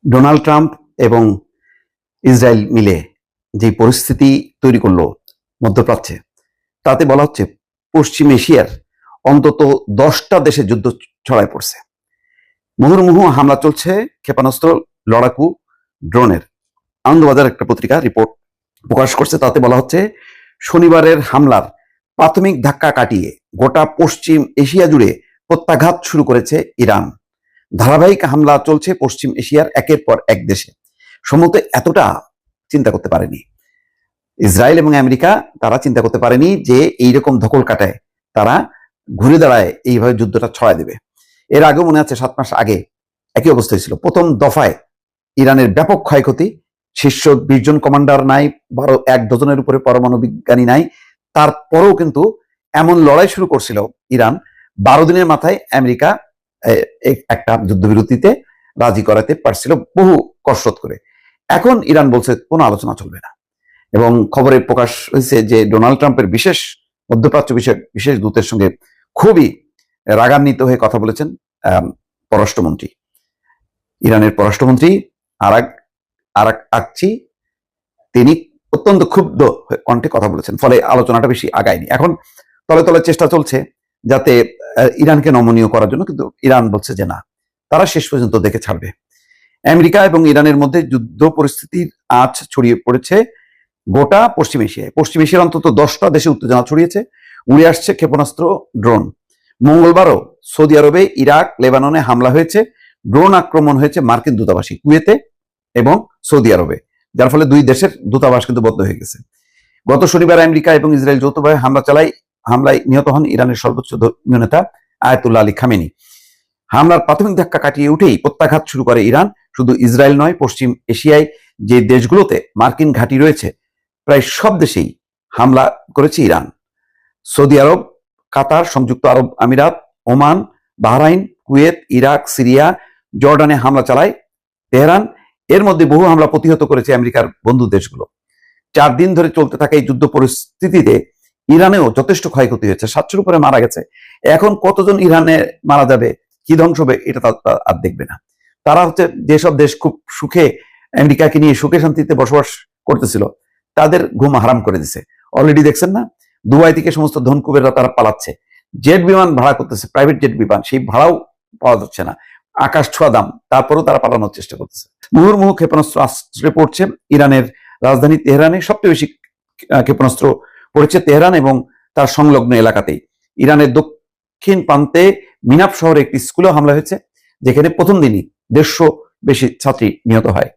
Donald Trump এবং Israel মিলে যে পরিস্থিতি তৈরি করলো মধ্যপ্রাচ্যে, তাতে বলা হচ্ছে পশ্চিম এশিয়ার অন্তত 10টা দেশে যুদ্ধ ছড়ায় পড়ছে। মুহুর্মুহু হামলা চলছে ক্ষেপণাস্ত্র, লড়াকু, ড্রোনের। আনন্দবাজার একটা পত্রিকা রিপোর্ট প্রকাশ করছে, তাতে বলা হচ্ছে শনিবারের হামলার প্রাথমিক ধাক্কা কাটিয়ে গোটা পশ্চিম এশিয়া জুড়ে প্রত্যাঘাত শুরু করেছে ইরান। ধারাবাহিক হামলা চলছে পশ্চিম এশিয়ার একের পর এক দেশে। সম্ভবত এতটা চিন্তা করতে পারেনি ইসরায়েল এবং আমেরিকা। তারা চিন্তা করতে পারেনি যে এইরকম ধকল কাটায় তারা ঘুরে দাঁড়ায় এইভাবে যুদ্ধটা ছড়ায় দেবে। এর আগেও মনে আছে 7 মাস আগে একই অবস্থা ছিল। প্রথম দফায় ইরানের ব্যাপক ক্ষয়ক্ষতি, শীর্ষ 20 জন কমান্ডার নাই, 1 ডজনের উপরে পরমাণু বিজ্ঞানী নাই। তারপরেও কিন্তু এমন লড়াই শুরু করছিল ইরান, 12 দিনের মাথায় আমেরিকা একটা যুদ্ধবিরতিতে রাজি করাতে পারছিল বহু কসরত করে। এখন ইরান বলছে কোনো আলোচনা চলবে না। এবং খবরে প্রকাশ হয়েছে যে ডোনাল্ড ট্রাম্পের মধ্যপ্রাচ্য বিষয়ক বিশেষ দূতের সঙ্গে খুবই রাগান্বিত হয়ে কথা বলেছেন পররাষ্ট্রমন্ত্রী, ইরানের পররাষ্ট্রমন্ত্রী আরাক আকচি। তিনি অত্যন্ত ক্ষুব্ধ কণ্ঠে কথা বলেছেন, ফলে আলোচনাটা বেশি আগায়নি। এখন তলে তলে চেষ্টা চলছে যাতে ইরানকে নমনীয় করার জন্য, কিন্তু ইরান বলছে যে না, তারা শেষ পর্যন্ত দেখে ছাড়বে। আমেরিকা এবং ইরানের মধ্যে যুদ্ধ পরিস্থিতির আঁচ ছড়িয়ে পড়েছে গোটা পশ্চিম এশিয়ায়। পশ্চিম এশিয়ার অন্তত 10টা দেশে উত্তেজনা ছড়িয়েছে, উড়ে আসছে ক্ষেপণাস্ত্র, ড্রোন। মঙ্গলবারও সৌদি আরবে, ইরাক, লেবাননে হামলা হয়েছে, ড্রোন আক্রমণ হয়েছে মার্কিন দূতাবাসী কুয়েতে এবং সৌদি আরবে, যার ফলে 2 দেশের দূতাবাস কিন্তু বন্ধ হয়ে গেছে। গত শনিবার আমেরিকা এবং ইসরায়েল যৌথভাবে হামলায় নিহত হন ইরানের সর্বোচ্চ ধর্মীয় নেতা আয়াতুল্লাহ আলী খামেনি। হামলার প্রাথমিক ধাক্কা কাটিয়ে উঠেই প্রত্যাঘাত শুরু করে ইরান। শুধু ইসরায়েল নয়, পশ্চিম এশিয়ায় যে দেশগুলোতে মার্কিন ঘাঁটি রয়েছে প্রায় সব দেশেই হামলা করেছে ইরান। সৌদি আরব, কাতার, সংযুক্ত আরব আমিরাত, Oman, Bahrain, Kuwait, Iraq, Syria, জর্ডানে হামলা চালায় তেহরান। এর মধ্যে বহু হামলা প্রতিহত করেছে আমেরিকার বন্ধু দেশগুলো। 4 দিন ধরে চলতে থাকা এই যুদ্ধ পরিস্থিতিতে ইরানেও যথেষ্ট ক্ষয়ক্ষতি হয়েছে, 700-র উপরে মারা গেছে। এখন কতজন ইরানে মারা যাবে, কি ধ্বংস হবে, এটা আর দেখবে না। তারা হচ্ছে যেসব দেশ খুব সুখে আমেরিকাকে নিয়ে সুখে শান্তিতে বসবাস করতেছিল, তাদের ঘুম হারাম করে দিছে। অলরেডি দেখছেন না, দুবাই থেকে সমস্ত ধনকুবেররা তারা পালাচ্ছে, জেট বিমান ভাড়া করতেছে, প্রাইভেট জেট বিমান, সেই ভাড়াও পাওয়া যাচ্ছে না, আকাশ ছোঁয়া দাম, তারপরেও তারা পালানোর চেষ্টা করতেছে। মুহুর্মুহু ক্ষেপণাস্ত্র আশ্রয় পড়ছে ইরানের রাজধানী তেহরানে। সবচেয়ে বেশি ক্ষেপণাস্ত্র পড়েছে তেহরান এবং তার সংলগ্ন এলাকাতেই। ইরানের দক্ষিণ প্রান্তে মিনাপ শহরে একটি স্কুলে হামলা হয়েছে, যেখানে প্রথম দিনই 150 বেশি ছাত্রী নিহত হয়।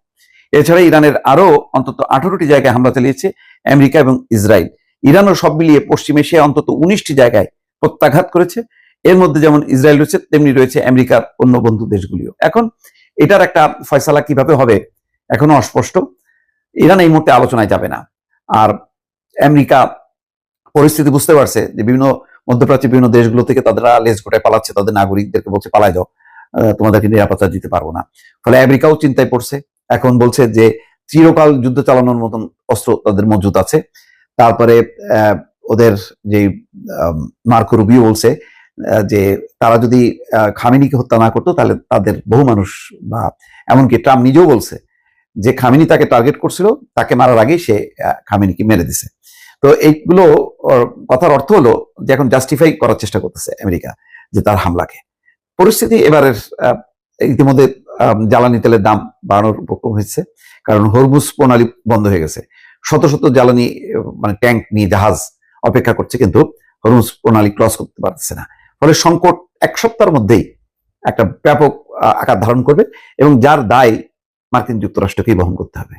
এছাড়া ইরানের আরো অন্তত 18টি জায়গায় হামলা চালিয়েছে আমেরিকা এবং ইসরায়েল। ইরানও সব মিলিয়ে পশ্চিম এশিয়ায় অন্তত 19টি জায়গায় প্রত্যাঘাত করেছে। এর মধ্যে যেমন ইসরায়েল রয়েছে, তেমনি রয়েছে আমেরিকার অন্য বন্ধু দেশগুলিও। এখন এটার একটা ফয়সালা কিভাবে হবে এখনো অস্পষ্ট। ইরান এই মুহূর্তে আলোচনায় যাবে না। আর আমেরিকা পরিস্থিতি বুঝতে পারছে যে মধ্যপ্রাচ্যের বিভিন্ন দেশগুলো থেকে তারা লেজ গোটায় পালাচ্ছে, তাদের নাগরিকদেরকে বলছে পালায় যাও, তোমাদেরকে নিরাপত্তা দিতে পারবো না। ফলে আমেরিকাও চিন্তায় পড়ছে, এখন বলছে যে চিরকাল যুদ্ধ চালানোর মতন অস্ত্র তাদের মজুদ আছে। তারপরে ওদের যে মার্কো রুবিও বলছে যে তারা যদি খামেনিকে হত্যা না করতো তাহলে তাদের বহু মানুষ, বা এমনকি ট্রাম্প নিজেও বলছে যে খামেনি তাকে টার্গেট করছিল, তাকে মারার আগেই সে খামেনিকে মেরে দিছে। তো এইগুলো কথার অর্থ হলো যে এখন জাস্টিফাই করার চেষ্টা করতেছে আমেরিকা যে তার হামলাকে। পরিস্থিতি এবারের ইতিমধ্যে জ্বালানি তেলের দাম বাড়ানোর উপক্রম হয়েছে, কারণ হরমুজ প্রণালী বন্ধ হয়ে গেছে। শত শত জ্বালানি ট্যাঙ্ক নিয়ে জাহাজ অপেক্ষা করছে, কিন্তু হরমুজ প্রণালী ক্রস করতে পারছে না। ফলে সংকট 1 সপ্তাহের মধ্যেই একটা ব্যাপক আকার ধারণ করবে এবং যার দায় মার্কিন যুক্তরাষ্ট্রকেই বহন করতে হবে।